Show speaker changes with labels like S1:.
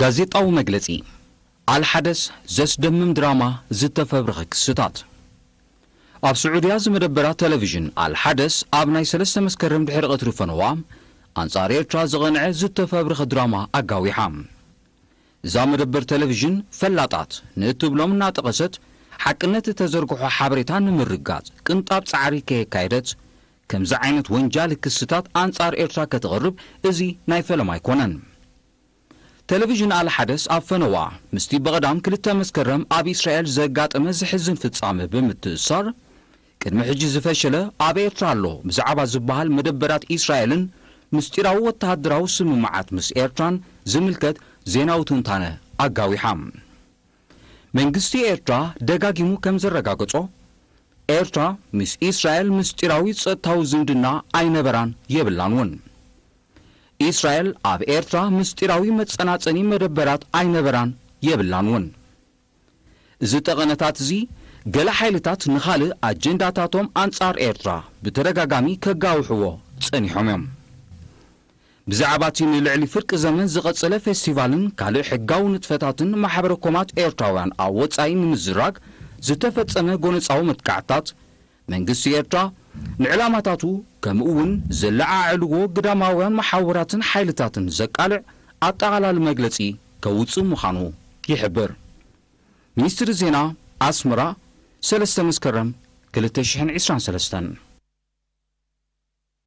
S1: ጋዜጣዊ መግለጺ አልሐደስ ዘስደምም ድራማ ዝተፈብረኸ ክስታት ኣብ ስዑድያ ዝመደበራ ቴሌቪዥን አልሐደስ ኣብ ናይ 3 መስከረም ድሕሪ ቀትሪ ፈነዋ አንጻር ኤርትራ ዝቐንዐ ዝተፈብረኸ ድራማ ኣጋዊሓ እዛ መደበር ቴሌቪዥን ፈላጣት ንእትብሎም እናጠቐሰት ሓቅነት ተዘርግሖ ሓበሬታ ንምርጋጽ ቅንጣብ ጻዕሪ ከየካይደት ከምዚ ዓይነት ወንጀል ክስታት አንጻር ኤርትራ ከተቕርብ እዚ ናይ ፈለማ ኣይኮነን ቴሌቪዥን አልሐደስ ኣብ ፈነዋ ምስቲ በቐዳም 2 መስከረም ኣብ እስራኤል ዘጋጠመ ዝሕዝን ፍጻመ ብምትእሳር ቅድሚ ሕጂ ዝፈሸለ ኣብ ኤርትራ ኣሎ ብዛዕባ ዝበሃል መደበራት እስራኤልን ምስጢራዊ ወተሃደራዊ ስምምዓት ምስ ኤርትራን ዝምልከት ዜናዊ ትንታነ ኣጋዊሓ መንግስቲ ኤርትራ ደጋጊሙ ከም ዘረጋገጾ ኤርትራ ምስ እስራኤል ምስጢራዊ ጸጥታዊ ዝምድና ኣይነበራን የብላን እውን እስራኤል ኣብ ኤርትራ ምስጢራዊ መጸናጸኒ መደበራት ኣይነበራን የብላን እውን እዚ ጠቐነታት እዚ ገለ ሓይልታት ንኻልእ ኣጀንዳታቶም አንጻር ኤርትራ ብተደጋጋሚ ከጋውሕዎ ጸኒሖም እዮም ብዛዕባ እቲ ንልዕሊ ፍርቂ ዘመን ዝቐጸለ ፌስቲቫልን ካልእ ሕጋዊ ንጥፈታትን ማሕበረ ኮማት ኤርትራውያን ኣብ ወጻኢ ንምዝራግ ዝተፈጸመ ጎነፃዊ መጥቃዕታት መንግስቲ ኤርትራ ንዕላማታቱ ከምኡውን ዘለዓዕልዎ ግዳማውያን ማሕበራትን ሓይልታትን ዘቃልዕ ኣጠቓላሊ መግለጺ ከውፅእ ምዃኑ ይሕብር ሚኒስትሪ ዜና ኣስመራ 3 መስከረም 2023